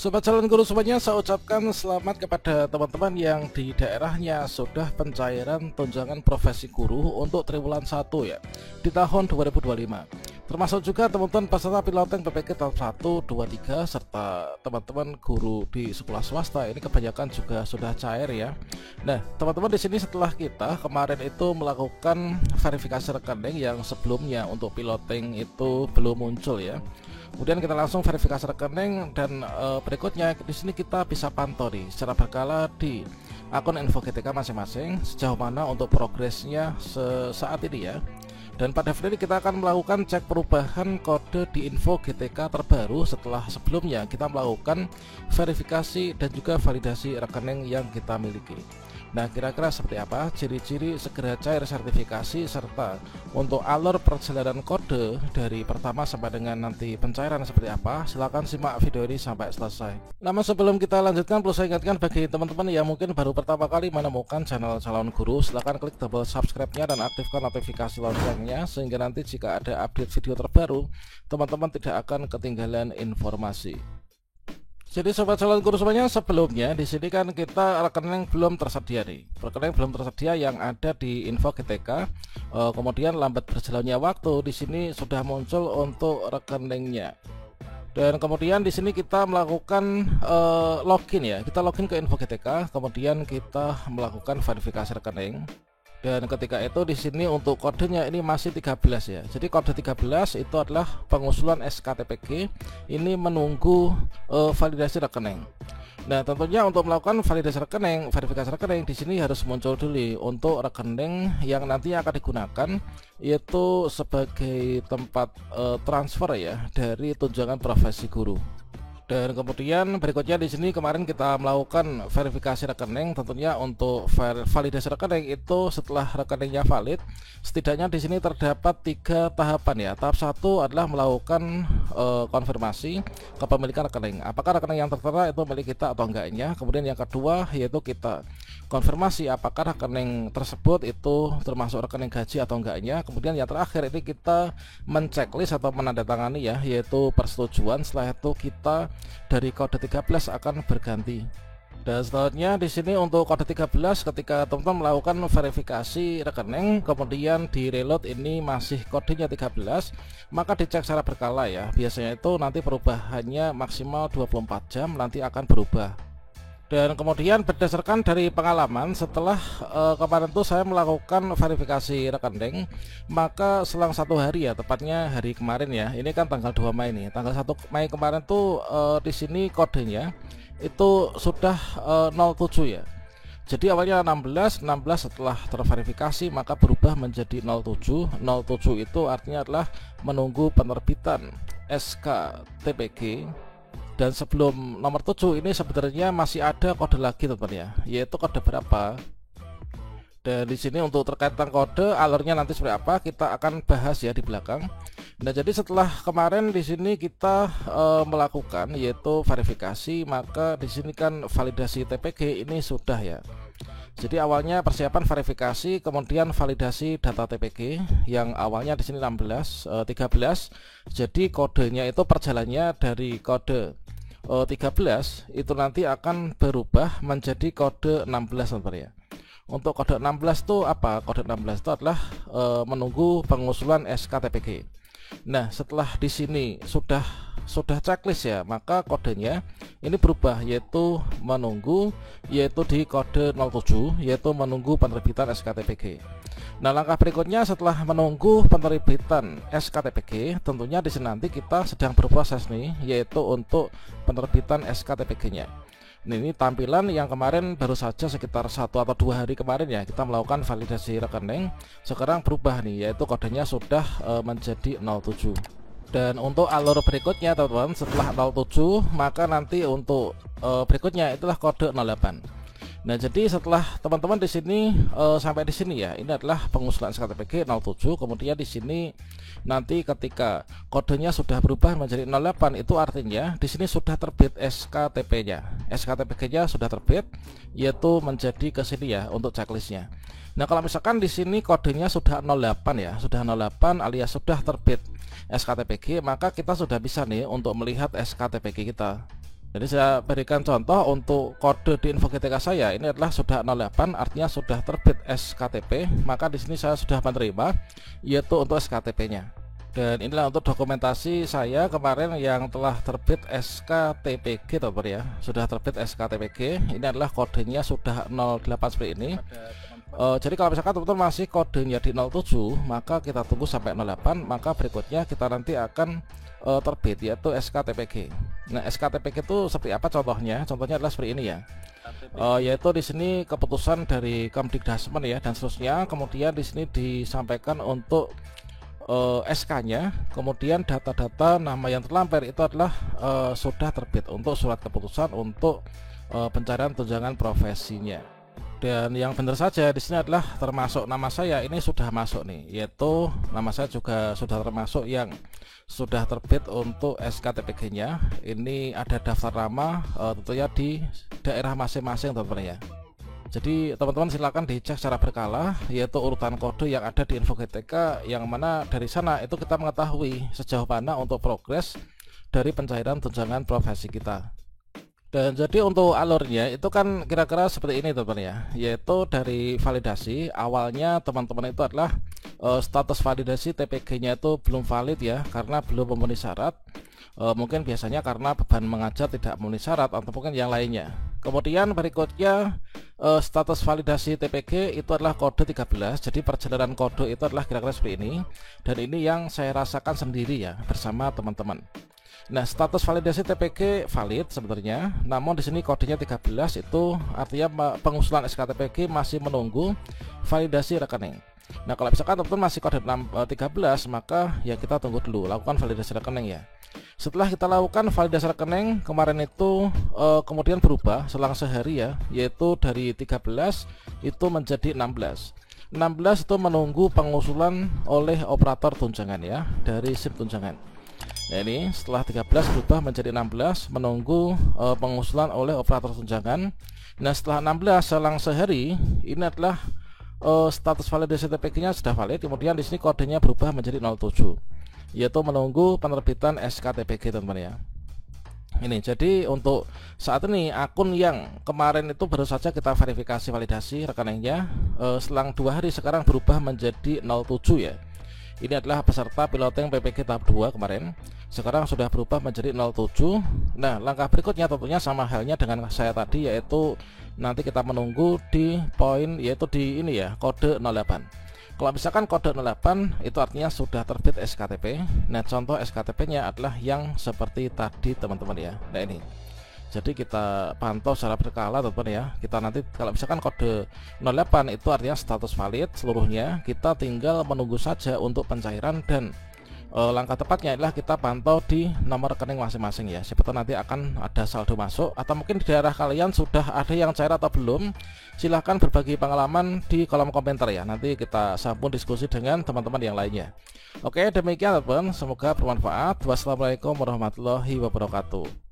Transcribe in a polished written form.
Sobat calon guru semuanya, saya ucapkan selamat kepada teman-teman yang di daerahnya sudah pencairan tunjangan profesi guru untuk triwulan 1 ya di tahun 2025. Termasuk juga teman-teman peserta piloting PPG tahap 1, 2, 3 serta teman-teman guru di sekolah swasta. Ini kebanyakan juga sudah cair ya. Nah, teman-teman di sini setelah kita kemarin itu melakukan verifikasi rekening yang sebelumnya untuk piloting itu belum muncul ya. Kemudian kita langsung verifikasi rekening dan berikutnya di sini kita bisa pantau nih secara berkala di akun info GTK masing-masing sejauh mana untuk progresnya saat ini ya. Dan pada video ini kita akan melakukan cek perubahan kode di info GTK terbaru setelah sebelumnya kita melakukan verifikasi dan juga validasi rekening yang kita miliki. Nah, kira-kira seperti apa ciri-ciri segera cair sertifikasi serta untuk alur perjalanan kode dari pertama sampai dengan nanti pencairan seperti apa? Silahkan simak video ini sampai selesai. Namun sebelum kita lanjutkan, perlu saya ingatkan bagi teman-teman yang mungkin baru pertama kali menemukan channel calon guru, silahkan klik tombol subscribe-nya dan aktifkan notifikasi loncengnya sehingga nanti jika ada update video terbaru, teman-teman tidak akan ketinggalan informasi. Jadi sobat calon guru semuanya, sebelumnya di sini kan kita rekening belum tersedia nih. Rekening belum tersedia yang ada di info GTK. Kemudian lambat berjalannya waktu di sini sudah muncul untuk rekeningnya. Dan kemudian di sini kita melakukan login ya. Kita login ke info GTK, kemudian kita melakukan verifikasi rekening. Dan ketika itu di sini untuk kodenya ini masih 13 ya. Jadi kode 13 itu adalah pengusulan SKTPG. Ini menunggu validasi rekening. Nah, tentunya untuk melakukan validasi rekening, verifikasi rekening di sini harus muncul dulu untuk rekening yang nantinya akan digunakan yaitu sebagai tempat transfer ya dari tunjangan profesi guru. Dan kemudian berikutnya di sini kemarin kita melakukan verifikasi rekening, tentunya untuk validasi rekening itu setelah rekeningnya valid, setidaknya di sini terdapat 3 tahapan ya. Tahap 1 adalah melakukan konfirmasi kepemilikan rekening. Apakah rekening yang tertera itu milik kita atau enggaknya. Kemudian yang kedua yaitu kita konfirmasi apakah rekening tersebut itu termasuk rekening gaji atau enggaknya. Kemudian yang terakhir ini kita menceklis atau menandatangani ya, yaitu persetujuan. Setelah itu kita dari kode 13 akan berganti. Dan selanjutnya di sini untuk kode 13 ketika teman-teman melakukan verifikasi rekening kemudian di reload ini masih kodenya 13, maka dicek secara berkala ya. Biasanya itu nanti perubahannya maksimal 24 jam nanti akan berubah. Dan kemudian berdasarkan dari pengalaman setelah kemarin tuh saya melakukan verifikasi rekening, maka selang 1 hari ya, tepatnya hari kemarin ya, ini kan tanggal 2 Mei nih, tanggal 1 Mei kemarin tuh di sini kodenya itu sudah 07 ya. Jadi awalnya 16 setelah terverifikasi maka berubah menjadi 07. 07 itu artinya adalah menunggu penerbitan SKTPG. Dan sebelum nomor 7 ini sebenarnya masih ada kode lagi teman-teman ya, yaitu kode berapa. Dan di sini untuk terkait tentang kode alurnya nanti seperti apa kita akan bahas ya di belakang. Nah, jadi setelah kemarin di sini kita melakukan yaitu verifikasi, maka di sini kan validasi TPG ini sudah ya. Jadi awalnya persiapan verifikasi, kemudian validasi data TPG yang awalnya di sini 13. Jadi kodenya itu perjalannya dari kode 13 itu nanti akan berubah menjadi kode 16 teman-teman ya. Untuk kode 16 itu apa? Kode 16 itu adalah menunggu pengusulan SKTPG. Nah, setelah di sini sudah checklist ya, maka kodenya ini berubah yaitu menunggu, yaitu di kode 07 yaitu menunggu penerbitan SKTPG. Nah, langkah berikutnya setelah menunggu penerbitan SKTPG, tentunya di sini nanti kita sedang berproses nih, yaitu untuk penerbitan SKTPG-nya. Nah, ini tampilan yang kemarin baru saja sekitar 1 atau 2 hari kemarin ya kita melakukan validasi rekening. Sekarang berubah nih, yaitu kodenya sudah menjadi 07. Dan untuk alur berikutnya teman-teman setelah 07 maka nanti untuk berikutnya itulah kode 08. Nah, jadi setelah teman-teman di sini sampai di sini ya, ini adalah pengusulan SKTPG 07. Kemudian di sini nanti ketika kodenya sudah berubah menjadi 08 itu artinya di sini sudah terbit SKTP-nya. SKTPG-nya sudah terbit yaitu menjadi ke sini ya untuk checklistnya. Nah, kalau misalkan di sini kodenya sudah 08 ya, sudah 08 alias sudah terbit SKTPG, maka kita sudah bisa nih untuk melihat SKTPG kita. Jadi saya berikan contoh untuk kode di info GTK saya ini adalah sudah 08, artinya sudah terbit SKTP. Maka di sini saya sudah menerima yaitu untuk SKTP-nya. Dan inilah untuk dokumentasi saya kemarin yang telah terbit SKTPG, teman-teman ya. Sudah terbit SKTPG. Ini adalah kodenya sudah 08 seperti ini. Jadi kalau misalkan teman-teman masih kodenya di 07, maka kita tunggu sampai 08, maka berikutnya kita nanti akan terbit yaitu SKTPG. Nah, SKTPG itu seperti apa contohnya? Contohnya adalah seperti ini ya. Yaitu di sini keputusan dari Kemdikdasmen ya dan seterusnya. Kemudian di sini disampaikan untuk SK-nya, kemudian data-data nama yang terlampir itu adalah sudah terbit untuk surat keputusan untuk pencarian tunjangan profesinya. Dan yang benar saja di sini adalah termasuk nama saya ini sudah masuk nih, yaitu nama saya juga sudah termasuk yang sudah terbit untuk SKTPG-nya. Ini ada daftar nama tentunya di daerah masing-masing, teman-teman ya. Jadi teman-teman silakan dicek secara berkala yaitu urutan kode yang ada di info GTK, yang mana dari sana itu kita mengetahui sejauh mana untuk progres dari pencairan tunjangan profesi kita. Dan jadi untuk alurnya itu kan kira-kira seperti ini teman-teman ya, yaitu dari validasi awalnya teman-teman itu adalah status validasi TPG-nya itu belum valid ya, karena belum memenuhi syarat. Mungkin biasanya karena beban mengajar tidak memenuhi syarat atau mungkin yang lainnya. Kemudian berikutnya status validasi TPG itu adalah kode 13. Jadi perjalanan kode itu adalah kira-kira seperti ini, dan ini yang saya rasakan sendiri ya bersama teman-teman. Nah, status validasi TPG valid sebenarnya, namun di sini kodenya 13 itu artinya pengusulan SKTPG masih menunggu validasi rekening. Nah, kalau misalkan teman-teman masih kode 13, maka ya kita tunggu dulu, lakukan validasi rekening ya. Setelah kita lakukan validasi rekening kemarin itu kemudian berubah selang sehari ya, yaitu dari 13 itu menjadi 16. 16 itu menunggu pengusulan oleh operator tunjangan ya, dari SIM tunjangan. Nah, ini setelah 13 berubah menjadi 16 menunggu pengusulan oleh operator tunjangan. Nah, setelah 16 selang sehari ini adalah status validasi TPG-nya sudah valid. Kemudian di sini kodenya berubah menjadi 07, yaitu menunggu penerbitan SKTPG, teman-teman ya. Ini jadi untuk saat ini akun yang kemarin itu baru saja kita verifikasi validasi rekeningnya, selang 2 hari sekarang berubah menjadi 07 ya. Ini adalah peserta piloting PPG tahap 2 kemarin, sekarang sudah berubah menjadi 07. Nah, langkah berikutnya tentunya sama halnya dengan saya tadi, yaitu nanti kita menunggu di poin yaitu di ini ya, kode 08. Kalau misalkan kode 08 itu artinya sudah terbit SKTP. Nah, contoh SKTP-nya adalah yang seperti tadi, teman-teman ya. Nah, ini. Jadi kita pantau secara berkala, teman-teman ya. Kita nanti kalau misalkan kode 08 itu artinya status valid seluruhnya, kita tinggal menunggu saja untuk pencairan, dan langkah tepatnya adalah kita pantau di nomor rekening masing-masing ya. Siapa tahu nanti akan ada saldo masuk, atau mungkin di daerah kalian sudah ada yang cair atau belum. Silahkan berbagi pengalaman di kolom komentar ya. Nanti kita sambung diskusi dengan teman-teman yang lainnya. Oke, demikian teman-teman, semoga bermanfaat. Wassalamualaikum warahmatullahi wabarakatuh.